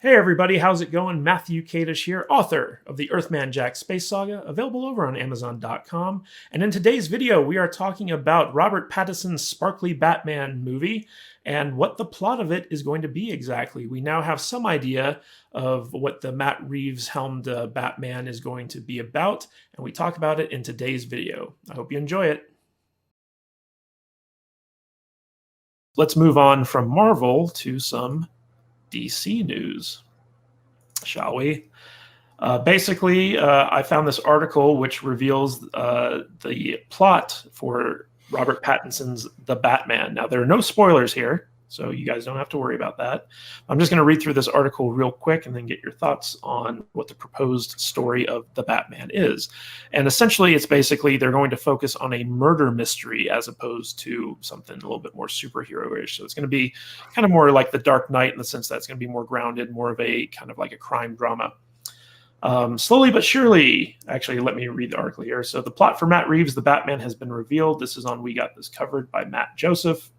Hey everybody, how's it going? Matthew Kadish here, author of the Earthman Jack Space Saga, available over on Amazon.com. And in today's video, we are talking about Robert Pattinson's sparkly Batman movie and what the plot of it is going to be exactly. We now have some idea of what the Matt Reeves helmed Batman is going to be about, and we talk about it in today's video. I hope you enjoy it. Let's move on from Marvel to some DC news, shall we? Basically, I found this article which reveals the plot for Robert Pattinson's The Batman. Now, there are no spoilers here, so you guys don't have to worry about that. I'm just going to read through this article real quick and then get your thoughts on what the proposed story of The Batman is. And essentially, it's basically they're going to focus on a murder mystery as opposed to something a little bit more superhero-ish. So it's going to be kind of more like The Dark Knight in the sense that it's going to be more grounded, more of a kind of like a crime drama. Slowly but surely, actually, let me read the article here. So the plot for Matt Reeves' The Batman has been revealed. This is on We Got This Covered by Matt Joseph.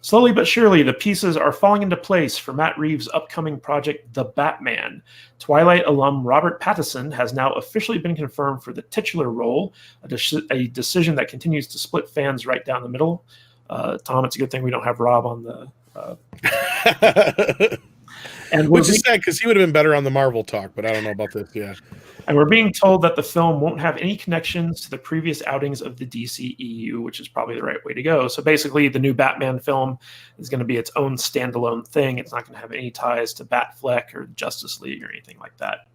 Slowly but surely, the pieces are falling into place for Matt Reeves' upcoming project, The Batman. Twilight alum Robert Pattinson has now officially been confirmed for the titular role, a decision that continues to split fans right down the middle. Tom, it's a good thing we don't have Rob on the... Which is sad because he would have been better on the Marvel talk, but I don't know about this. Yeah. And we're being told that the film won't have any connections to the previous outings of the DC EU, which is probably the right way to go. So basically, the new Batman film is going to be its own standalone thing. It's not going to have any ties to Batfleck or Justice League or anything like that.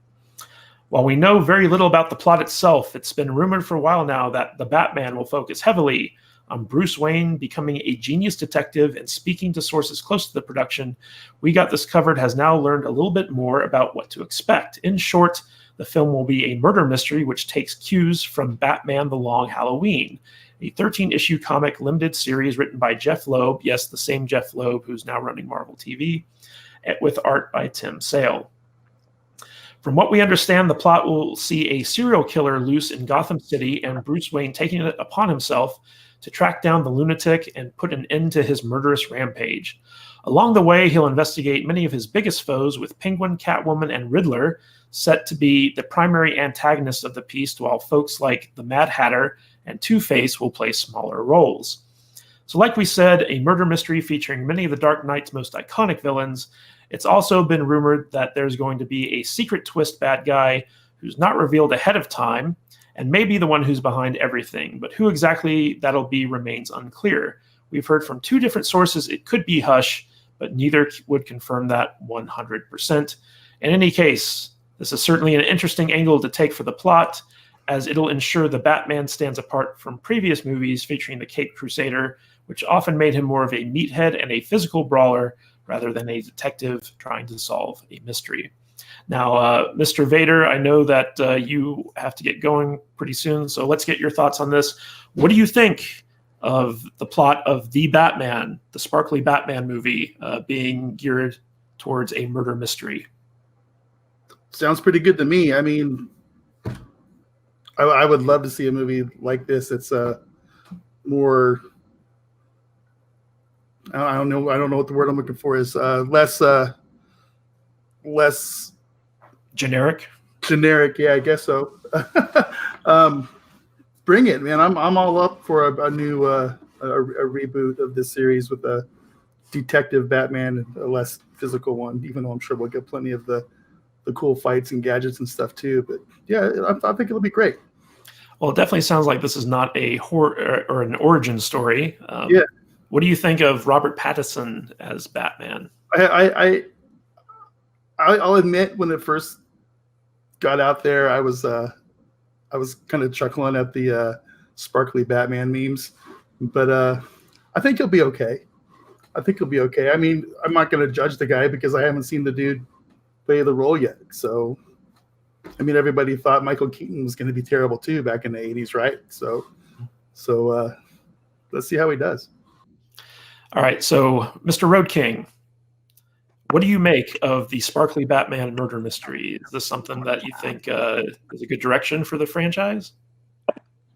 While we know very little about the plot itself, it's been rumored for a while now that the Batman will focus heavily on Bruce Wayne becoming a genius detective and speaking to sources close to the production. We Got This Covered has now learned a little bit more about what to expect. In short, the film will be a murder mystery which takes cues from Batman The Long Halloween, a 13-issue comic limited series written by Jeff Loeb, yes, the same Jeff Loeb who's now running Marvel TV, with art by Tim Sale. From what we understand, the plot will see a serial killer loose in Gotham City and Bruce Wayne taking it upon himself to track down the lunatic and put an end to his murderous rampage. Along the way, he'll investigate many of his biggest foes, with Penguin, Catwoman, and Riddler set to be the primary antagonists of the piece, while folks like the Mad Hatter and Two-Face will play smaller roles. So like we said, a murder mystery featuring many of the Dark Knight's most iconic villains. It's also been rumored that there's going to be a secret twist bad guy who's not revealed ahead of time, and may be the one who's behind everything. But who exactly that'll be remains unclear. We've heard from two different sources it could be Hush, but neither would confirm that 100%. In any case, this is certainly an interesting angle to take for the plot, as it'll ensure the Batman stands apart from previous movies featuring the Caped Crusader, which often made him more of a meathead and a physical brawler rather than a detective trying to solve a mystery. Now, Mr. Vader, I know that you have to get going pretty soon, so let's get your thoughts on this. What do you think of the plot of The Batman, the sparkly Batman movie, being geared towards a murder mystery? Sounds pretty good to me. I mean, I would love to see a movie like this. It's more... I don't know what the word I'm looking for is. Less generic. Yeah, I guess so. Bring it, man. I'm all up for a new a reboot of this series with a detective Batman and a less physical one. Even though I'm sure we'll get plenty of the cool fights and gadgets and stuff too. But yeah, I think it'll be great. Well, it definitely sounds like this is not a horror or an origin story. Yeah. What do you think of Robert Pattinson as Batman? I'll admit, when it first got out there, I was kind of chuckling at the sparkly Batman memes, but I think he'll be okay. I mean, I'm not going to judge the guy because I haven't seen the dude play the role yet. So, I mean, everybody thought Michael Keaton was going to be terrible too back in the 80s, right? So let's see how he does. All right, so Mr. Road King, what do you make of the sparkly Batman murder mystery? Is this something that you think is a good direction for the franchise?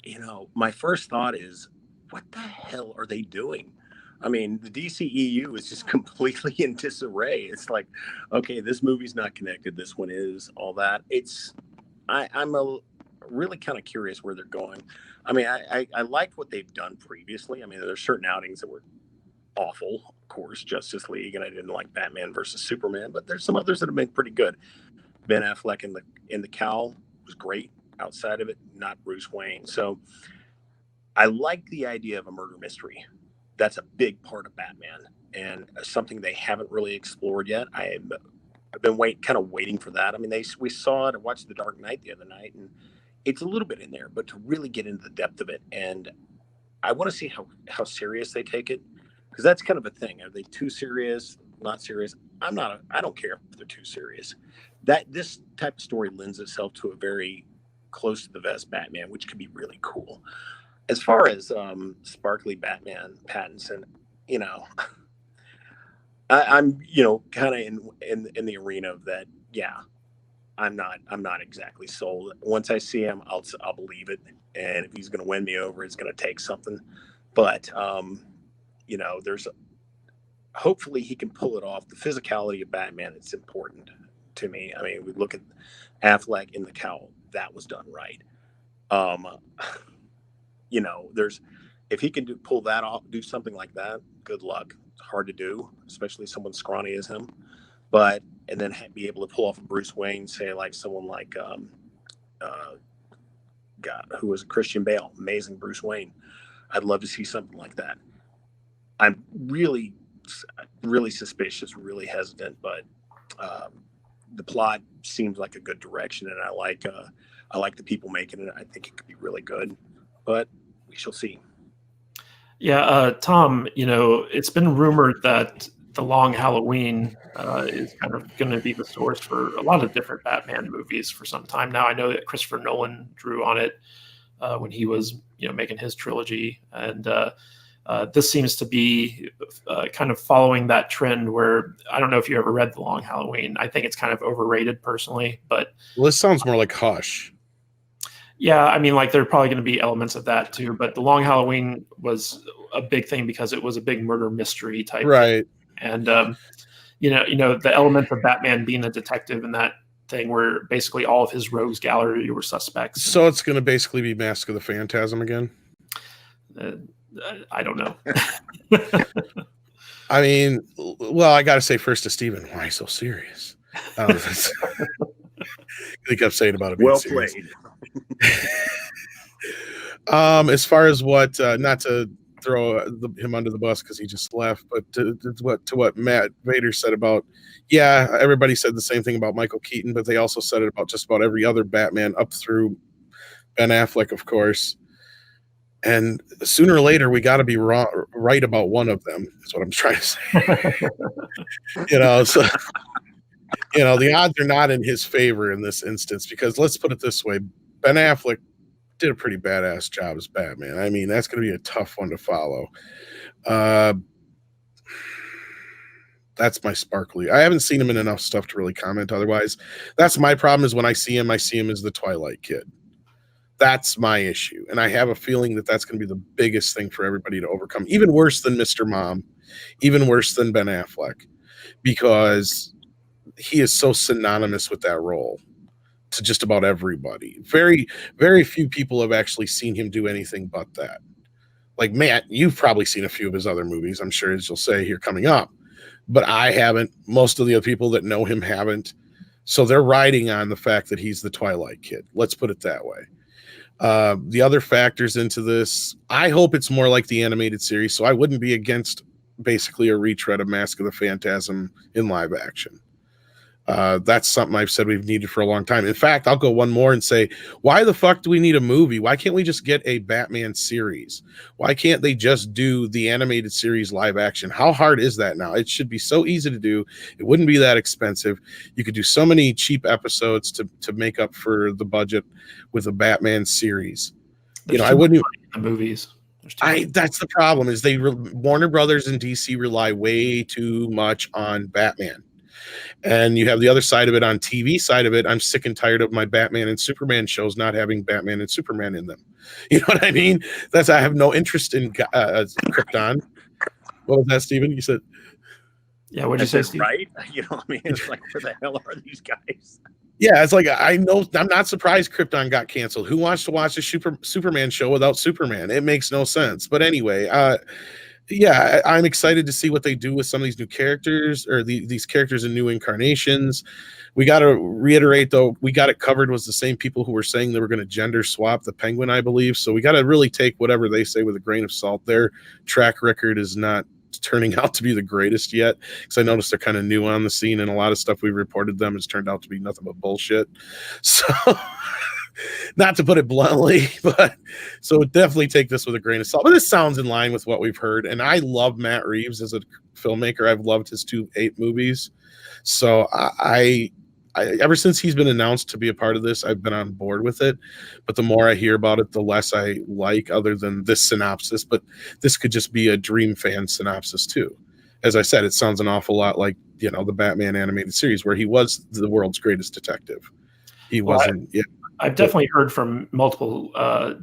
You know, my first thought is, what the hell are they doing? I mean, the DCEU is just completely in disarray. It's like, okay, this movie's not connected. This one is, all that. I'm really kind of curious where they're going. I mean, I liked what they've done previously. I mean, there's certain outings that were awful, of course, Justice League, and I didn't like Batman versus Superman, but there's some others that have been pretty good. Ben Affleck in the cowl was great. Outside of it, not Bruce Wayne. So I like the idea of a murder mystery. That's a big part of Batman, and something they haven't really explored yet. I've been waiting for that. I mean, we saw it. I watched The Dark Knight the other night, and it's a little bit in there, but to really get into the depth of it, and I want to see how serious they take it, because that's kind of a thing. Are they too serious? Not serious? I don't care if they're too serious. This type of story lends itself to a very close to the vest Batman, which could be really cool. As far as sparkly Batman Pattinson, you know, I'm kind of in the arena of that. Yeah, I'm not exactly sold. Once I see him, I'll believe it, and if he's going to win me over, it's going to take something. But there's hopefully he can pull it off. The physicality of Batman, it's important to me. I mean, we look at Affleck in the cowl, that was done right. If he can pull that off, do something like that, good luck. It's hard to do, especially someone scrawny as him. And then be able to pull off a Bruce Wayne, say like someone like who was Christian Bale, amazing Bruce Wayne. I'd love to see something like that. I'm really, really suspicious, really hesitant, but the plot seems like a good direction, and I like the people making it. I think it could be really good, but we shall see. Yeah, Tom, it's been rumored that The Long Halloween is kind of going to be the source for a lot of different Batman movies for some time now. I know that Christopher Nolan drew on it when he was, making his trilogy, and this seems to be kind of following that trend where I don't know if you ever read The Long Halloween. I think it's kind of overrated personally, but this sounds more like Hush. Yeah, I mean, like there are probably going to be elements of that too, but The Long Halloween was a big thing because it was a big murder mystery type right thing. And the element of Batman being a detective and that thing where basically all of his rogues gallery were suspects. So it's going to basically be Mask of the Phantasm again? I don't know. I mean, well, I got to say first to Steven, why so serious? He kept saying about it being well serious. Played. As far as what, not to throw him under the bus because he just left, but to what Matt Vader said about, yeah, everybody said the same thing about Michael Keaton, but they also said it about just about every other Batman up through Ben Affleck, of course. And sooner or later, we got to be right about one of them, is what I'm trying to say. So, the odds are not in his favor in this instance, because let's put it this way. Ben Affleck did a pretty badass job as Batman. I mean, that's going to be a tough one to follow. That's my sparkly. I haven't seen him in enough stuff to really comment otherwise. That's my problem, is when I see him as the Twilight kid. That's my issue. And I have a feeling that that's going to be the biggest thing for everybody to overcome. Even worse than Mr. Mom, even worse than Ben Affleck, because he is so synonymous with that role to just about everybody. Very, very few people have actually seen him do anything but that. Like Matt, you've probably seen a few of his other movies, I'm sure, as you'll say here coming up, but I haven't. Most of the other people that know him haven't. So they're riding on the fact that he's the Twilight kid. Let's put it that way. The other factors into this, I hope it's more like the animated series, so I wouldn't be against basically a retread of Mask of the Phantasm in live action. That's something I've said we've needed for a long time. In fact, I'll go one more and say, why the fuck do we need a movie? Why can't we just get a Batman series? Why can't they just do the animated series live action? How hard is that now? It should be so easy to do. It wouldn't be that expensive. You could do so many cheap episodes to make up for the budget with a Batman series. I wouldn't the movies. That's the problem, is Warner Brothers and DC rely way too much on Batman. And you have the other side of it, on TV side of it. I'm sick and tired of my Batman and Superman shows not having Batman and Superman in them. You know what I mean? I have no interest in Krypton. What was that, Steven? You said, Yeah, what'd I you say, said, Steve? right? You know, I mean, it's like, where the hell are these guys? yeah, it's like, I know, I'm not surprised Krypton got canceled. Who wants to watch a Superman show without Superman? It makes no sense. But anyway, yeah, I'm excited to see what they do with some of these new characters, or these characters in new incarnations. We got to reiterate, though, we got it covered was the same people who were saying they were going to gender swap the Penguin, I believe. So we got to really take whatever they say with a grain of salt. Their track record is not turning out to be the greatest yet, because I noticed they're kind of new on the scene, and a lot of stuff we reported them has turned out to be nothing but bullshit. So not to put it bluntly, but so definitely take this with a grain of salt. But this sounds in line with what we've heard, and I love Matt Reeves as a filmmaker. I've loved his 2 8 movies, so I ever since he's been announced to be a part of this, I've been on board with it. But the more I hear about it, the less I like, other than this synopsis. But this could just be a Dream fan synopsis too. As I said, it sounds an awful lot like, you know, the Batman animated series, where he was the world's greatest detective. He wasn't. Yeah, I've definitely heard from multiple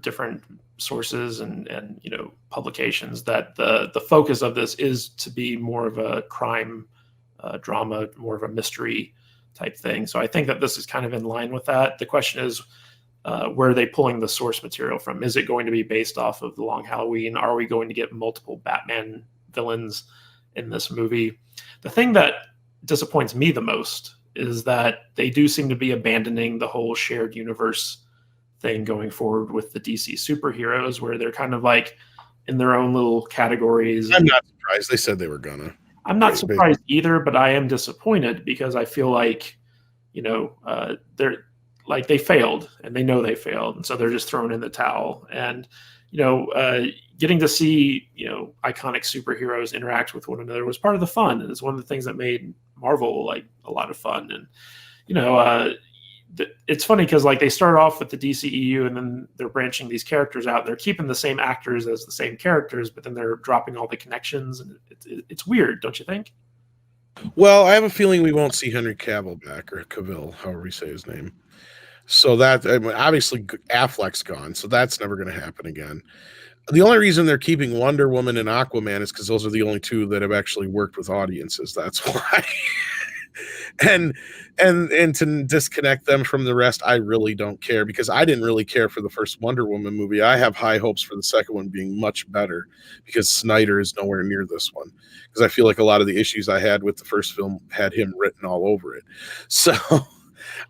different sources and you know, publications that the focus of this is to be more of a crime drama, more of a mystery type thing. So I think that this is kind of in line with that. The question is, where are they pulling the source material from? Is it going to be based off of The Long Halloween? Are we going to get multiple Batman villains in this movie? The thing that disappoints me the most is that they do seem to be abandoning the whole shared universe thing going forward with the DC superheroes, where they're kind of like in their own little categories. I'm not surprised. They said they were gonna. I'm not surprised either, but I am disappointed because I feel like, you know, they're like, they failed and they know they failed, and so they're just throwing in the towel. And you know, getting to see, you know, iconic superheroes interact with one another was part of the fun, and it's one of the things that made Marvel like a lot of fun. And you know, it's funny because like they start off with the DCEU and then they're branching these characters out. They're keeping the same actors as the same characters, but then they're dropping all the connections, and it's weird, don't you think? Well, I have a feeling we won't see Henry Cavill back, or Cavill, however you say his name. So that, I mean, obviously Affleck's gone, so that's never going to happen again. The only reason they're keeping Wonder Woman and Aquaman is because those are the only 2 that have actually worked with audiences. That's why. and to disconnect them from the rest, I really don't care, because I didn't really care for the first Wonder Woman movie. I have high hopes for the second one being much better, because Snyder is nowhere near this one, because I feel like a lot of the issues I had with the first film had him written all over it. So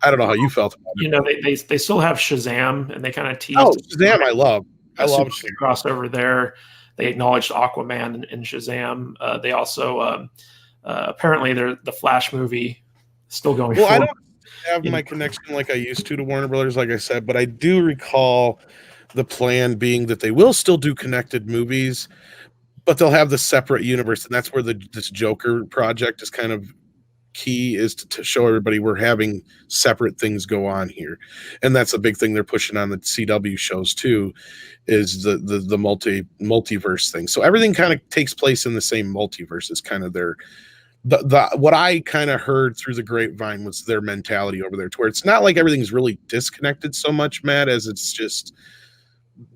I don't know how you felt about it. You know, they still have Shazam, and they kind of teased. Oh, Shazam, I love Shazam. Crossover there. They acknowledged Aquaman in Shazam. They also apparently the Flash movie still going. Well, forward. I don't have my connection like I used to Warner Brothers, like I said, but I do recall the plan being that they will still do connected movies, but they'll have the separate universe, and that's where this Joker project is kind of key, is to show everybody we're having separate things go on here. And that's a big thing they're pushing on the CW shows too, is the multiverse thing. So everything kind of takes place in the same multiverse. Is kind of their what I kind of heard through the grapevine was their mentality over there, to where it's not like everything's really disconnected so much, Matt, as it's just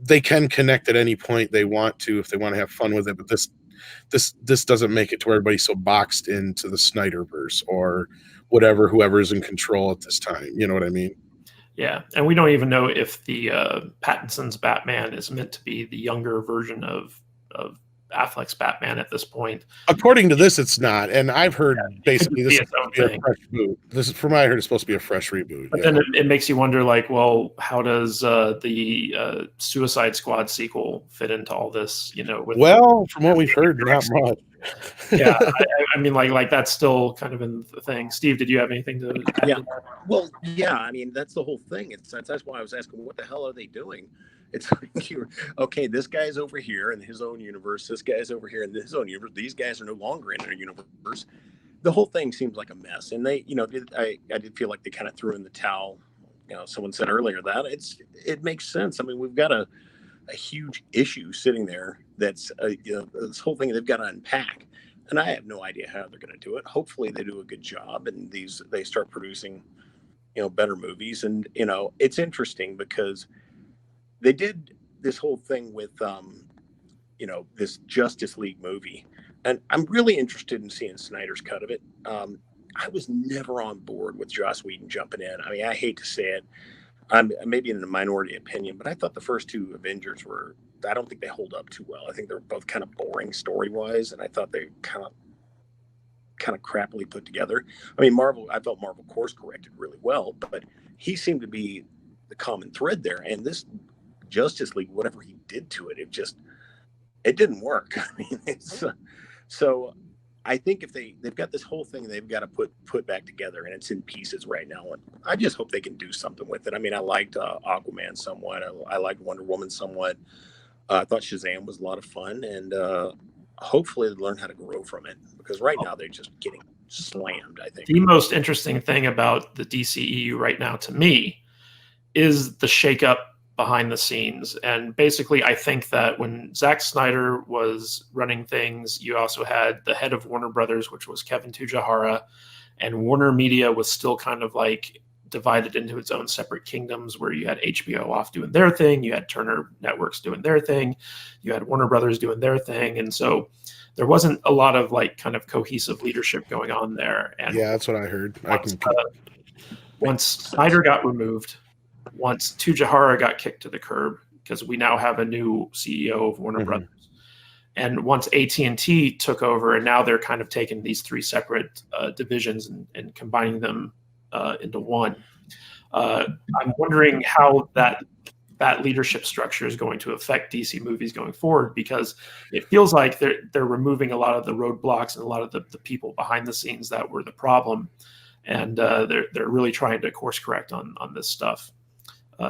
they can connect at any point they want to, if they want to have fun with it. But this doesn't make it to where everybody's so boxed into the Snyderverse or whoever's in control at this time. You know what I mean? Yeah, and we don't even know if the Pattinson's Batman is meant to be the younger version of Affleck's Batman at this point. According to this, it's not, and I've heard basically this is supposed to be a fresh boot. This is, from what I heard, it's supposed to be a fresh reboot. But then it makes you wonder, like, well, how does the Suicide Squad sequel fit into all this? You know, from what we've heard, not much. Yeah, I mean, like that's still kind of in the thing. Steve, did you have anything to add? Yeah, well, yeah, I mean, that's the whole thing. That's why I was asking, what the hell are they doing? It's like, okay, this guy's over here in his own universe. This guy's over here in his own universe. These guys are no longer in their universe. The whole thing seems like a mess. And they, you know, I did feel like they kind of threw in the towel. You know, someone said earlier that it makes sense. I mean, we've got a huge issue sitting there. That's this whole thing they've got to unpack. And I have no idea how they're going to do it. Hopefully they do a good job and they start producing, you know, better movies. And, you know, it's interesting because they did this whole thing with, you know, this Justice League movie and I'm really interested in seeing Snyder's cut of it. I was never on board with Joss Whedon jumping in. I mean, I hate to say it. I'm maybe in a minority opinion, but I thought the first two Avengers were, I don't think they hold up too well. I think they're both kind of boring story-wise, and I thought they kind of crappily put together. I mean, I felt Marvel course corrected really well, but he seemed to be the common thread there. And this Justice League, whatever he did to it, it didn't work. I mean, so I think if they've got this whole thing they've got to put back together, and it's in pieces right now. And I just hope they can do something with it. I mean, I liked Aquaman somewhat. I liked Wonder Woman somewhat. I thought Shazam was a lot of fun, and hopefully they learn how to grow from it, because right now they're just getting slammed, I think. The most interesting thing about the DCEU right now to me is the shakeup behind the scenes. And basically, I think that when Zack Snyder was running things, you also had the head of Warner Brothers, which was Kevin Tujahara, and Warner Media was still kind of like divided into its own separate kingdoms, where you had HBO off doing their thing, you had Turner Networks doing their thing, you had Warner Brothers doing their thing. And so there wasn't a lot of like kind of cohesive leadership going on there. And yeah, that's what I heard. Once Snyder got removed, once Tujahara got kicked to the curb, because we now have a new CEO of Warner Brothers, and once AT&T took over, and now they're kind of taking these three separate divisions and combining them into one. I'm wondering how that leadership structure is going to affect DC movies going forward, because it feels like they're removing a lot of the roadblocks and a lot of the people behind the scenes that were the problem, and they're really trying to course correct on this stuff.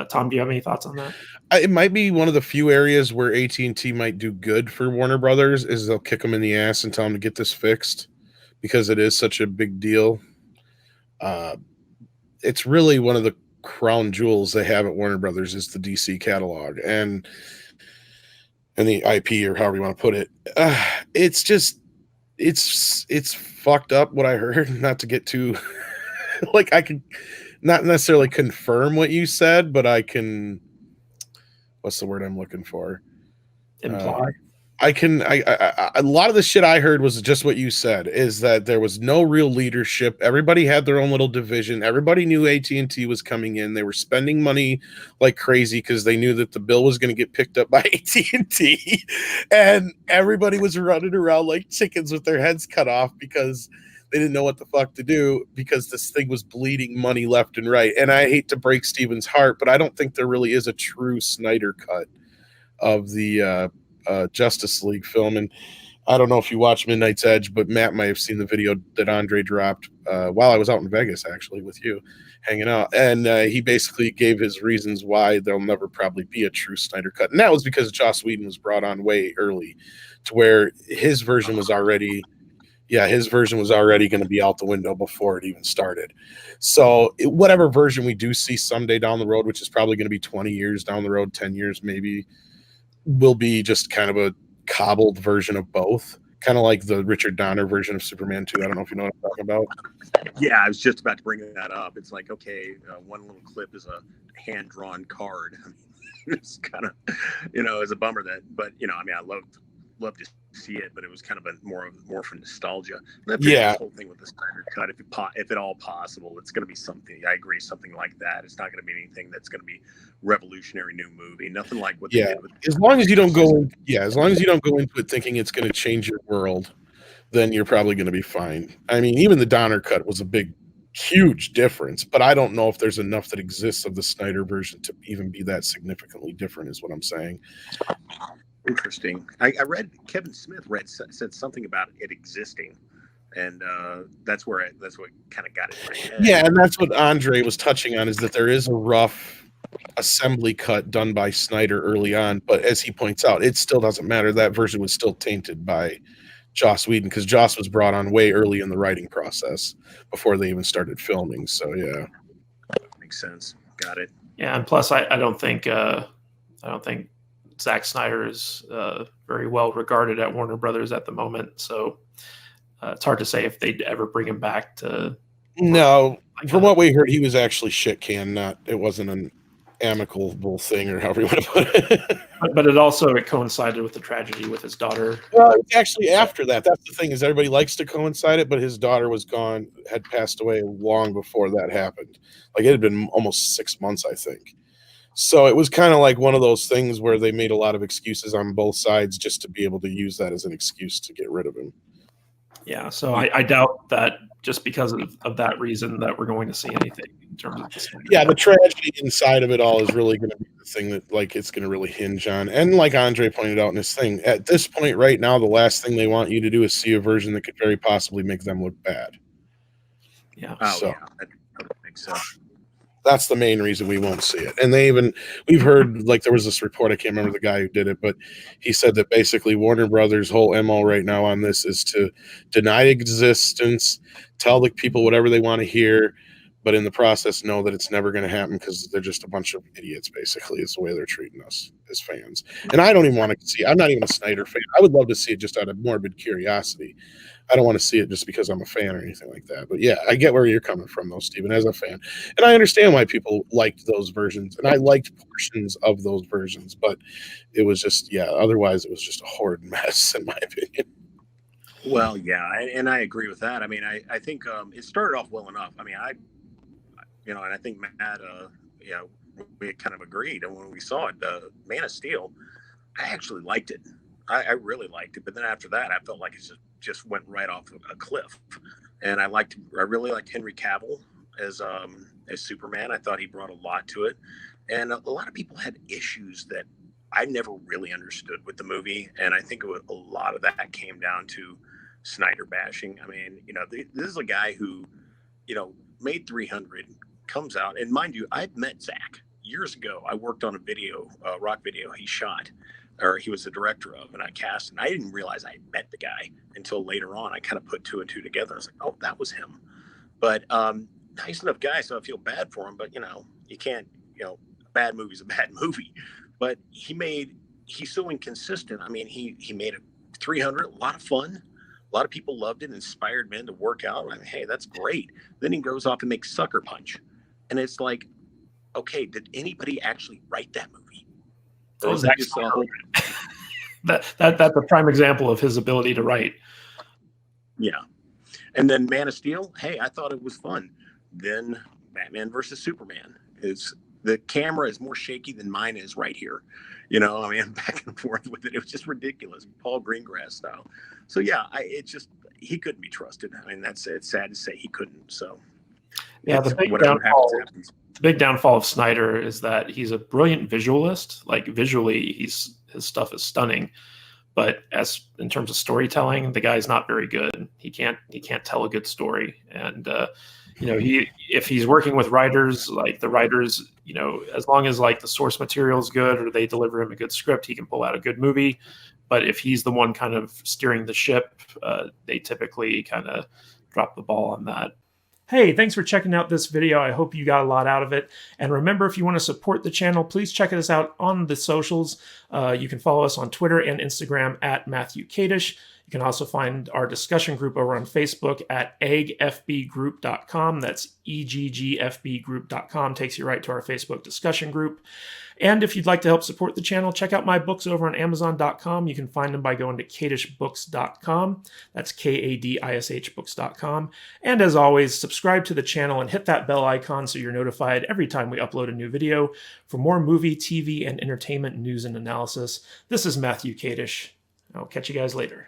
Tom, do you have any thoughts on that? It might be one of the few areas where AT&T might do good for Warner Brothers, is they'll kick them in the ass and tell them to get this fixed, because it is such a big deal. It's really one of the crown jewels they have at Warner Brothers is the DC catalog and the IP, or however you want to put it. It's just, it's fucked up what I heard. Not to get too like, I can not necessarily confirm what you said, but I can, what's the word I'm looking for? Imply. A lot of the shit I heard was just what you said, is that there was no real leadership. Everybody had their own little division. Everybody knew AT&T was coming in. They were spending money like crazy because they knew that the bill was going to get picked up by AT&T, and everybody was running around like chickens with their heads cut off because they didn't know what the fuck to do, because this thing was bleeding money left and right. And I hate to break Steven's heart, but I don't think there really is a true Snyder cut of the Justice League film. And I don't know if you watch Midnight's Edge, but Matt might have seen the video that Andre dropped while I was out in Vegas, actually, with you hanging out. And he basically gave his reasons why there'll never probably be a true Snyder cut. And that was because Joss Whedon was brought on way early, to where his version was already going to be out the window before it even started. So whatever version we do see someday down the road, which is probably going to be 20 years down the road, 10 years maybe, will be just kind of a cobbled version of both, kind of like the Richard Donner version of Superman 2. I don't know if you know what I'm talking about. Yeah, I was just about to bring that up. It's like, okay, one little clip is a hand-drawn card. I mean, it's kind of, it's a bummer that, but I mean, I love to see it, but it was kind of more for nostalgia. The whole thing with the Snyder cut, if at all possible, it's going to be something. I agree, something like that. It's not going to be anything that's going to be revolutionary new movie. Nothing like what they did with. As long as you don't go into it thinking it's going to change your world, then you're probably going to be fine. I mean, even the Donner cut was a big, huge difference, but I don't know if there's enough that exists of the Snyder version to even be that significantly different, is what I'm saying. Interesting. I read Kevin Smith said something about it existing, and that's what kind of got it in my head. Yeah, and that's what Andre was touching on, is that there is a rough assembly cut done by Snyder early on, but as he points out, it still doesn't matter. That version was still tainted by Joss Whedon, because Joss was brought on way early in the writing process before they even started filming. So yeah, makes sense. Got it. Yeah, and plus, I don't think Zack Snyder is very well regarded at Warner Brothers at the moment, so it's hard to say if they'd ever bring him back to. No, from what we heard, he was actually shit canned. It wasn't an amicable thing, or however you want to put it. But it coincided with the tragedy with his daughter. Well, it's actually after that. That's the thing, is everybody likes to coincide it, but his daughter had passed away long before that happened. Like, it had been almost 6 months, I think. So it was kind of like one of those things where they made a lot of excuses on both sides just to be able to use that as an excuse to get rid of him. Yeah, so I doubt that just because of that reason that we're going to see anything in terms of this. Yeah, the tragedy inside of it all is really going to be the thing that, like, it's going to really hinge on. And like Andre pointed out in his thing, at this point right now, the last thing they want you to do is see a version that could very possibly make them look bad. Yeah. Oh, So yeah, I don't think so. that's the main reason we won't see it. And we've heard, like, there was this report, I can't remember the guy who did it, but he said that basically Warner Brothers' whole MO right now on this is to deny existence, tell the people whatever they want to hear, but in the process know that it's never going to happen because they're just a bunch of idiots, basically, is the way they're treating us as fans. And I don't even want to see, I'm not even a Snyder fan. I would love to see it just out of morbid curiosity. I don't want to see it just because I'm a fan or anything like that. But yeah, I get where you're coming from, though, Stephen, as a fan. And I understand why people liked those versions. And I liked portions of those versions. But it was just, yeah, otherwise it was just a horrid mess, in my opinion. Well, yeah, and I agree with that. I mean, I think it started off well enough. I mean, and I think Matt, we kind of agreed. And when we saw it, Man of Steel, I actually liked it. I really liked it. But then after that, I felt like it just went right off a cliff. And I really liked Henry Cavill as Superman. I thought he brought a lot to it. And a lot of people had issues that I never really understood with the movie. And I think a lot of that came down to Snyder bashing. I mean, this is a guy who, made 300, comes out. And mind you, I've met Zach years ago. I worked on a rock video he shot, or he was the director of, and I cast, and I didn't realize I had met the guy until later on. I kind of put two and two together. I was like, oh, that was him. But nice enough guy, so I feel bad for him. But, you can't, a bad movie's a bad movie. But he's so inconsistent. I mean, he made a 300, a lot of fun. A lot of people loved it, inspired men to work out. I mean, hey, that's great. Then he goes off and makes Sucker Punch. And it's like, okay, did anybody actually write that movie? That's a prime example of his ability to write. Yeah. And then Man of Steel, hey, I thought it was fun. Then Batman versus Superman, the camera is more shaky than mine is right here. I mean, back and forth with it. It was just ridiculous. Paul Greengrass style. So yeah, he couldn't be trusted. I mean, it's sad to say he couldn't. So yeah, the big downfall of Snyder is that he's a brilliant visualist. Like, visually, his stuff is stunning, but in terms of storytelling, the guy's not very good. He can't tell a good story. And if he's working with writers, like the writers, as long as like the source material is good or they deliver him a good script, he can pull out a good movie. But if he's the one kind of steering the ship, they typically kind of drop the ball on that. Hey, thanks for checking out this video. I hope you got a lot out of it. And remember, if you want to support the channel, please check us out on the socials. You can follow us on Twitter and Instagram at Matthew Kadish. You can also find our discussion group over on Facebook at eggfbgroup.com. That's eggfbgroup.com. Takes you right to our Facebook discussion group. And if you'd like to help support the channel, check out my books over on Amazon.com. You can find them by going to kadishbooks.com. That's KADISH books.com. And as always, subscribe to the channel and hit that bell icon so you're notified every time we upload a new video for more movie, TV, and entertainment news and analysis. This is Matthew Kadish. I'll catch you guys later.